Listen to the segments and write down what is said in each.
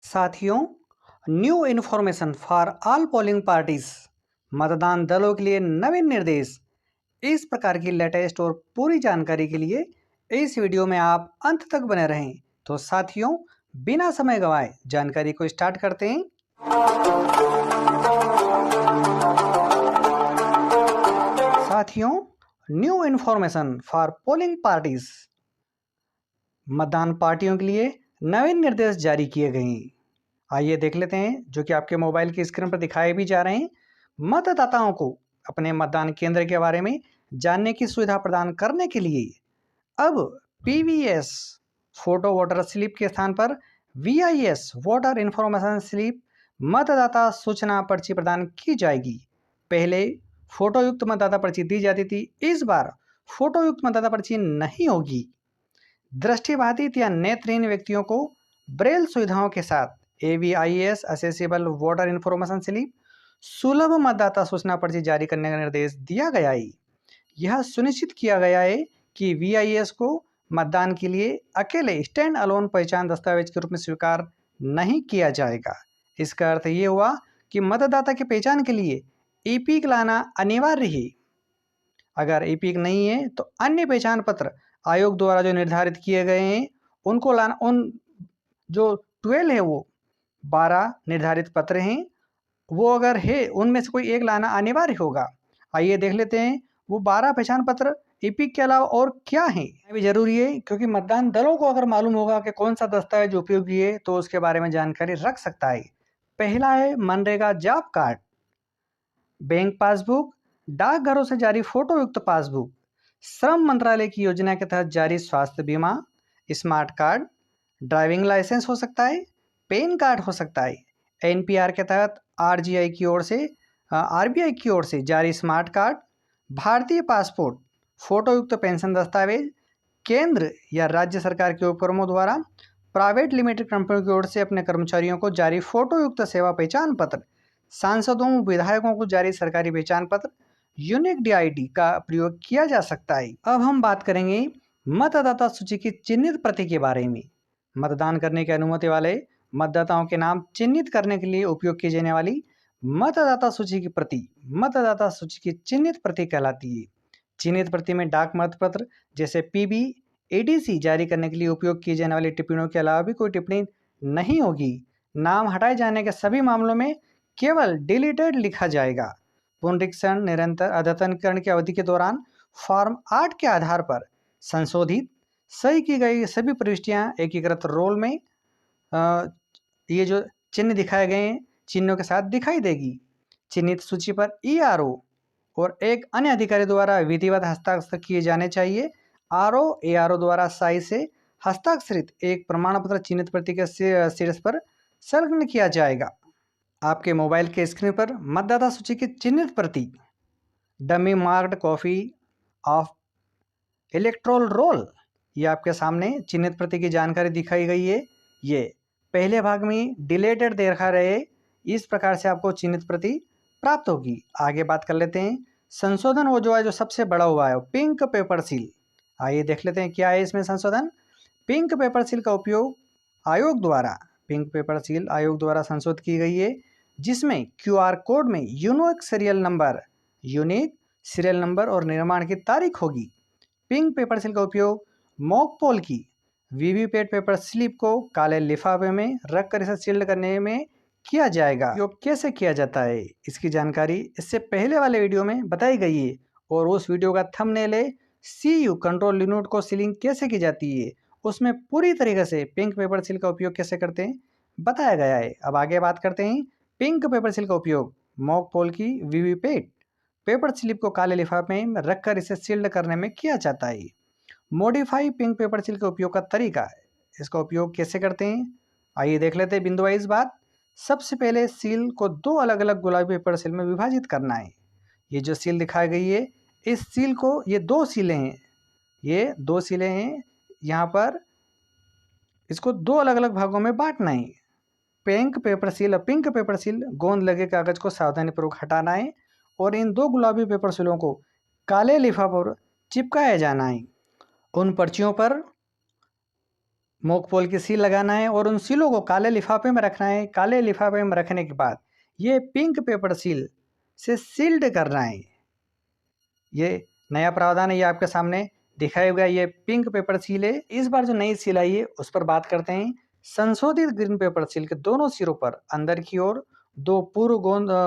साथियों, new information for all polling parties, मतदान दलों के लिए नवीन निर्देश। इस प्रकार की लेटेस्ट और पूरी जानकारी के लिए इस वीडियो में आप अंत तक बने रहें। तो साथियों, बिना समय गवाए जानकारी को स्टार्ट करते हैं। साथियों, new information for polling parties, मतदान पार्टियों के लिए नवीन निर्देश जारी किए गए हैं। आइए देख लेते हैं, जो कि आपके मोबाइल की स्क्रीन पर दिखाए भी जा रहे हैं। मतदाताओं को अपने मतदान केंद्र के बारे में जानने की सुविधा प्रदान करने के लिए अब पीवीएस फोटो वोटर स्लिप के स्थान पर वीआईएस वोटर इन्फॉर्मेशन स्लिप मतदाता सूचना पर्ची प्रदान की जाएगी। पहले फोटो युक्त मतदाता पर्ची दी जाती थी, इस बार फोटो युक्त मतदाता पर्ची नहीं होगी। दृष्टिबाधित या नेत्रहीन व्यक्तियों को ब्रेल सुविधाओं के साथ AVIS accessible voter information slip सुलभ मतदाता सूचना पर्ची जारी करने का निर्देश दिया गया है। यह सुनिश्चित किया गया है कि VIS को मतदान के लिए अकेले स्टैंड अलोन पहचान दस्तावेज के रूप में स्वीकार नहीं किया जाएगा। इसका अर्थ ये हुआ कि मतदाता की पहचान के लिए EPIC लाना अनिवार्य है। अगर EPIC नहीं है तो अन्य पहचान पत्र आयोग द्वारा जो निर्धारित किए गए हैं उनको लाना। उन जो 12 है, वो 12 निर्धारित पत्र हैं, वो अगर है उनमें से कोई एक लाना अनिवार्य होगा। आइए देख लेते हैं वो 12 पहचान पत्र EPIC के अलावा और क्या है। ये भी जरूरी है, क्योंकि मतदान दलों को अगर मालूम होगा कि कौन सा दस्तावेज उपयोगी है तो उसके बारे में जानकारी रख सकता है। पहला है MNREGA job card, bank passbook, डाकघरों से जारी फोटो युक्त पासबुक, श्रम मंत्रालय की योजना के तहत जारी स्वास्थ्य बीमा, स्मार्ट कार्ड, ड्राइविंग लाइसेंस हो सकता है, पैन कार्ड हो सकता है, NPR के तहत RGI की ओर से RBI की ओर से जारी स्मार्ट कार्ड, भारतीय पासपोर्ट, फोटो युक्त पेंशन दस्तावेज, केंद्र या राज्य सरकार के उपक्रमों द्वारा प्राइवेट लिमिटेड कंपनियों की ओर से अपने कर्मचारियों को जारी फोटो युक्त सेवा पहचान पत्र, सांसदों विधायकों को जारी सरकारी पहचान पत्र, यूनिक DID का प्रयोग किया जा सकता है। अब हम बात करेंगे मतदाता सूची की चिन्हित प्रति के बारे में। मतदान करने की अनुमति वाले मतदाताओं के नाम चिन्हित करने के लिए उपयोग की जाने वाली मतदाता सूची की प्रति मतदाता सूची की चिन्हित प्रति कहलाती है। चिन्हित प्रति में डाक मतपत्र जैसे PB ADC जारी करने के लिए उपयोग की जाने वाली टिप्पणियों के अलावा भी कोई टिप्पणी नहीं होगी। नाम हटाए जाने के सभी मामलों में केवल डिलीटेड लिखा जाएगा। पुनरीक्षण निरंतर अद्यतनीकरण की अवधि के दौरान फॉर्म 8 के आधार पर संशोधित सही की गई सभी प्रविष्टियां एकीकृत रोल में ये जो चिन्ह दिखाए गए हैं चिन्हों के साथ दिखाई देगी। चिन्हित सूची पर ERO और एक अन्य अधिकारी द्वारा विधिवत हस्ताक्षर किए जाने चाहिए। RO ARO द्वारा साई से हस्ताक्षरित एक प्रमाण पत्र चिन्हित प्रति के शीर्ष पर संलग्न किया जाएगा। आपके मोबाइल के स्क्रीन पर मतदाता सूची की चिन्हित प्रति dummy marked copy of electoral roll, ये आपके सामने चिन्हित प्रति की जानकारी दिखाई गई है। ये पहले भाग में डिलेटेड देखा रहे, इस प्रकार से आपको चिन्हित प्रति प्राप्त होगी। आगे बात कर लेते हैं। संशोधन वो जो है जो सबसे बड़ा हुआ है पिंक पेपर सील। आइए देख लेते हैं क्या है इसमें संशोधन। पिंक पेपर सील का उपयोग आयोग द्वारा पिंक पेपर सील आयोग द्वारा संशोधित की गई है, जिसमें QR कोड में यूनिक सीरियल नंबर और निर्माण की तारीख होगी। पिंक पेपर सील का उपयोग मॉक पोल की VVPAT पेपर स्लिप को काले लिफाफे में रखकर इसे सील्ड करने में किया जाएगा। उपयोग कैसे किया जाता है इसकी जानकारी इससे पहले वाले वीडियो में बताई गई है, और उस वीडियो का थंबनेल है CU कंट्रोल यूनिट को सीलिंग कैसे की जाती है, उसमें पूरी तरीके से पिंक पेपर सील का उपयोग कैसे करते हैं बताया गया है। अब आगे बात करते हैं। पिंक पेपर सील का उपयोग मॉक पोल की VVPAT पेपर स्लिप को काले लिफाफे में रखकर इसे सील्ड करने में किया जाता है। मॉडिफाई पिंक पेपर सील के उपयोग का तरीका है, इसका उपयोग कैसे करते हैं आइए देख लेते हैं बिंदु वाइज बात। सबसे पहले सील को 2 अलग अलग गुलाबी पेपर सील में विभाजित करना है। ये जो सील दिखाई गई है, इस सील को ये 2 सीलें हैं, ये 2 सीलें हैं, यहाँ पर इसको 2 अलग अलग भागों में बांटना है। पिंक पेपर सील और पिंक पेपर सील गोंद लगे कागज को सावधानीपूर्वक हटाना है और इन 2 गुलाबी पेपर सीलों को काले लिफाफे पर चिपकाया जाना है। उन पर्चियों पर मॉक पोल की सील लगाना है और उन सीलों को काले लिफाफे में रखना है। काले लिफाफे में रखने के बाद ये पिंक पेपर सील से सील्ड करना है। ये नया प्रावधान है, ये आपके सामने दिखाया हुआ है, ये पिंक पेपर सील है। इस बार जो नई सील आई है उस पर बात करते हैं। संशोधित ग्रीन पेपर सील के दोनों सिरों पर अंदर की ओर दो पूर्व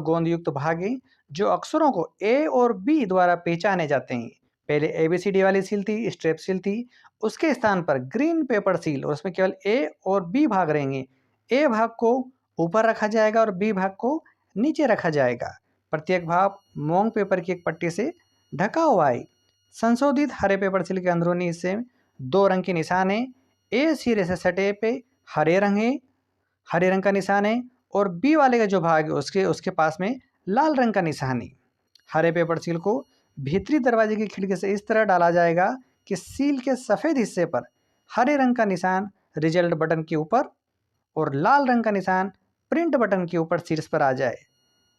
गोंद युक्त भाग हैं जो अक्षरों को ए और बी द्वारा पहचाने जाते हैं। पहले ABCD वाली सील थी, स्ट्रेप सील थी, उसके स्थान पर ग्रीन पेपर सील और उसमें केवल ए और बी भाग रहेंगे। ए भाग को ऊपर रखा जाएगा और बी भाग को नीचे रखा जाएगा। प्रत्येक भाग मोंग पेपर की एक पट्टी से ढका हुआ है। संशोधित हरे पेपर सील के अंदरूनी हिस्से में दो रंग के निशान है। ए सिरे से सटे पे हरे रंग है, हरे रंग का निशान है, और बी वाले का जो भाग है उसके पास में लाल रंग का निशान है। हरे पेपर सील को भीतरी दरवाजे की खिड़की से इस तरह डाला जाएगा कि सील के सफ़ेद हिस्से पर हरे रंग का निशान रिजल्ट बटन के ऊपर और लाल रंग का निशान प्रिंट बटन के ऊपर शीर्ष पर आ जाए।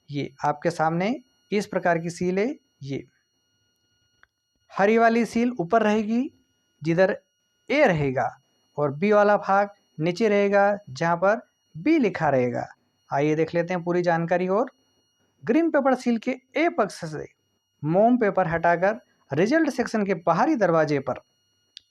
ये आपके सामने इस प्रकार की सील है। ये हरी वाली सील ऊपर रहेगी जिधर ए रहेगा और बी वाला भाग नीचे रहेगा जहाँ पर बी लिखा रहेगा। आइए देख लेते हैं पूरी जानकारी। और ग्रीन पेपर सील के ए पक्ष से मोम पेपर हटाकर रिजल्ट सेक्शन के बाहरी दरवाजे पर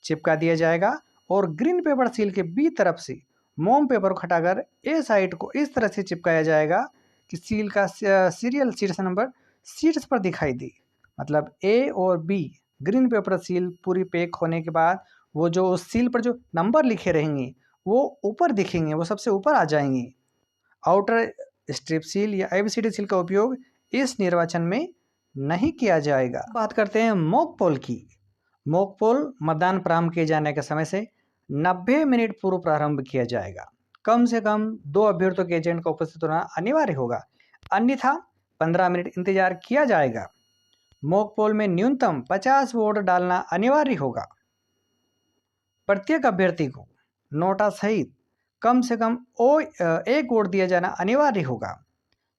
चिपका दिया जाएगा और ग्रीन पेपर सील के बी तरफ से मोम पेपर को हटाकर ए साइड को इस तरह से चिपकाया जाएगा कि सील का सीरियल शीर्ष नंबर शीर्ष पर दिखाई दे। मतलब ए और बी ग्रीन पेपर सील पूरी पैक होने के बाद वो जो उस सील पर जो नंबर लिखे रहेंगे वो ऊपर दिखेंगे, वो सबसे ऊपर आ जाएंगे। आउटर स्ट्रिप सील या ABCD सील का उपयोग इस निर्वाचन में नहीं किया जाएगा। बात करते हैं मॉक पोल की। मॉक पोल मतदान प्रारंभ किए जाने के समय से 90 मिनट पूर्व प्रारंभ किया जाएगा। कम से कम 2 अभ्यर्थियों के एजेंट का उपस्थित होना अनिवार्य होगा, अन्यथा 15 मिनट इंतजार किया जाएगा। मॉक पोल में न्यूनतम 50 वोट डालना अनिवार्य होगा। प्रत्येक अभ्यर्थी को नोटा सहित कम से कम एक वोट दिया जाना अनिवार्य होगा।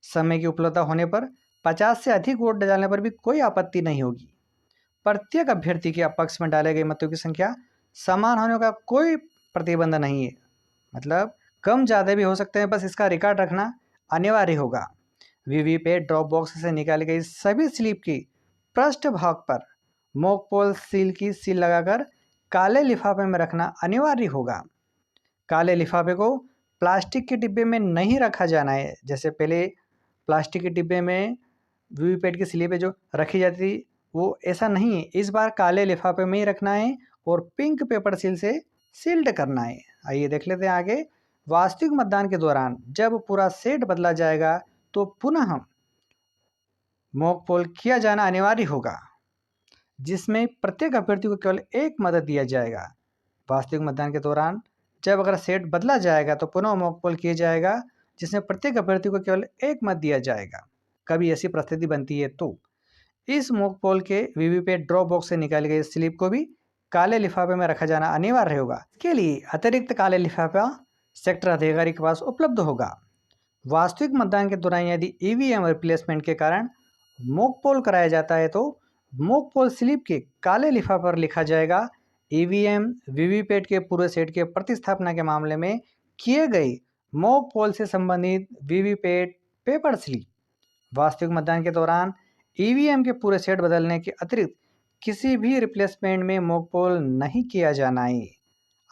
समय की उपलब्धता होने पर 50 से अधिक वोट डालने पर भी कोई आपत्ति नहीं होगी। प्रत्येक अभ्यर्थी के पक्ष में डाले गए मतों की संख्या समान होने का कोई प्रतिबंध नहीं है। मतलब कम ज़्यादा भी हो सकते हैं, बस इसका रिकॉर्ड रखना अनिवार्य होगा। वीवीपैट ड्रॉप बॉक्स से निकाली गई सभी स्लिप की पृष्ठ भाग पर मॉक पोल सील की सील लगाकर काले लिफाफे में रखना अनिवार्य होगा। काले लिफाफे को प्लास्टिक के डिब्बे में नहीं रखा जाना है। जैसे पहले प्लास्टिक के डिब्बे में वीवीपैट की स्लिपें जो रखी जाती थी वो ऐसा नहीं है। इस बार काले लिफाफे में ही रखना है और पिंक पेपर सील से सील्ड करना है। आइए देख लेते हैं आगे। वास्तविक मतदान के दौरान जब पूरा सेट बदला जाएगा तो पुनः मॉक पोल किया जाना अनिवार्य होगा, जिसमें प्रत्येक अभ्यर्थी को केवल एक मत दिया जाएगा। वास्तविक मतदान के दौरान जब अगर सेट बदला जाएगा तो पुनः मॉक पोल किया जाएगा, जिसमें प्रत्येक अभ्यर्थी को केवल एक मत दिया जाएगा। कभी ऐसी परिस्थिति बनती है तो इस मॉक पोल के वीवीपैट ड्रॉप बॉक्स से निकाली गई स्लिप को भी काले लिफाफे में रखा जाना अनिवार्य होगा। इसके लिए अतिरिक्त काले लिफाफा सेक्टर अधिकारी के पास उपलब्ध होगा। वास्तविक मतदान के दौरान यदि EVM रिप्लेसमेंट के कारण मॉक पोल कराया जाता है तो मॉक पोल स्लिप के काले लिफाफे पर लिखा जाएगा EVM वीवीपैट के पूरे सेट के प्रतिस्थापना के मामले में किए गए मॉक पोल से संबंधित वीवीपैट पेपर स्लिप। वास्तविक मतदान के दौरान EVM के पूरे सेट बदलने के अतिरिक्त किसी भी रिप्लेसमेंट में मॉक पोल नहीं किया जाना है।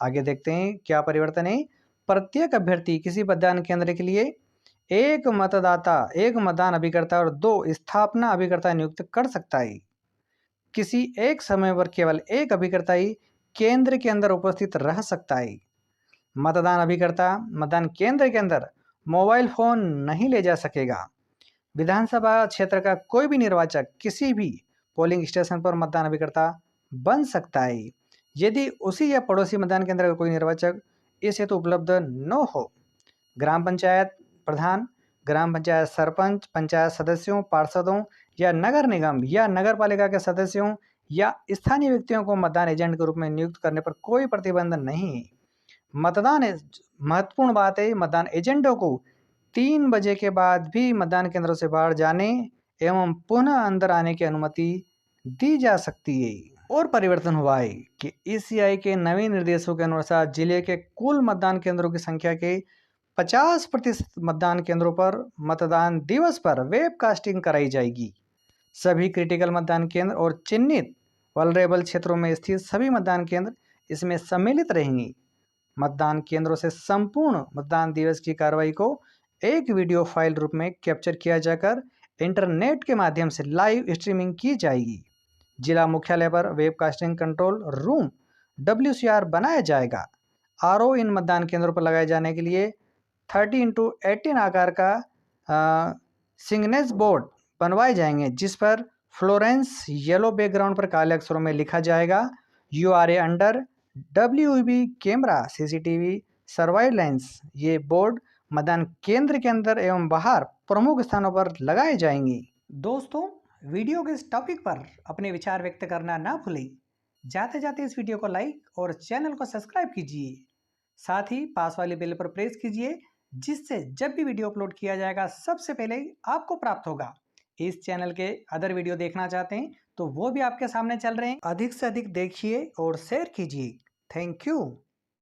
आगे देखते हैं क्या परिवर्तन है। प्रत्येक अभ्यर्थी किसी मतदान केंद्र के लिए एक मतदान अभिकर्ता और 2 स्थापना अभिकर्ता नियुक्त कर सकता है। किसी एक समय पर केवल एक अभिकर्ता ही केंद्र के अंदर उपस्थित रह सकता है। मतदान अभिकर्ता मतदान केंद्र के अंदर मोबाइल फोन नहीं ले जा सकेगा। विधानसभा क्षेत्र का कोई भी निर्वाचक किसी भी पोलिंग स्टेशन पर मतदान अभिकर्ता बन सकता है यदि उसी या पड़ोसी मतदान केंद्र का कोई निर्वाचक इस हेतु उपलब्ध न हो। ग्राम पंचायत प्रधान, ग्राम पंचायत सरपंच, पंचायत सदस्यों, पार्षदों या नगर निगम या नगर पालिका के सदस्यों या स्थानीय व्यक्तियों को मतदान एजेंट के रूप में नियुक्त करने पर कोई प्रतिबंध नहीं है। महत्वपूर्ण बात है, मतदान एजेंटों को 3 बजे के बाद भी मतदान केंद्रों से बाहर जाने एवं पुनः अंदर आने की अनुमति दी जा सकती है। और परिवर्तन हुआ है कि ईसीआई के नए निर्देशों के अनुसार जिले के कुल मतदान केंद्रों की संख्या के 50% मतदान केंद्रों पर मतदान दिवस पर वेबकास्टिंग कराई जाएगी। सभी क्रिटिकल मतदान केंद्र और चिन्हित वल्नरेबल क्षेत्रों में स्थित सभी मतदान केंद्र इसमें सम्मिलित रहेंगी। मतदान केंद्रों से संपूर्ण मतदान दिवस की कार्रवाई को एक वीडियो फाइल रूप में कैप्चर किया जाकर इंटरनेट के माध्यम से लाइव स्ट्रीमिंग की जाएगी। जिला मुख्यालय पर वेबकास्टिंग कंट्रोल रूम WCR बनाया जाएगा। RO इन मतदान केंद्रों पर लगाए जाने के लिए 30x18 आकार का सिग्नेज बोर्ड बनवाए जाएंगे, जिस पर फ्लोरेंस येलो बैकग्राउंड पर काले अक्षरों में लिखा जाएगा URA under WEB camera CCTV surveillance. ये बोर्ड मतदान केंद्र के अंदर एवं बाहर प्रमुख स्थानों पर लगाए जाएंगे। दोस्तों, वीडियो के इस टॉपिक पर अपने विचार व्यक्त करना ना भूलें। जाते जाते इस वीडियो को लाइक और चैनल को सब्सक्राइब कीजिए। साथ ही पास वाली बेल पर प्रेस कीजिए, जिससे जब भी वीडियो अपलोड किया जाएगा सबसे पहले आपको प्राप्त होगा। इस चैनल के अदर वीडियो देखना चाहते हैं तो वो भी आपके सामने चल रहे हैं। अधिक से अधिक देखिए और शेयर कीजिए। Thank you.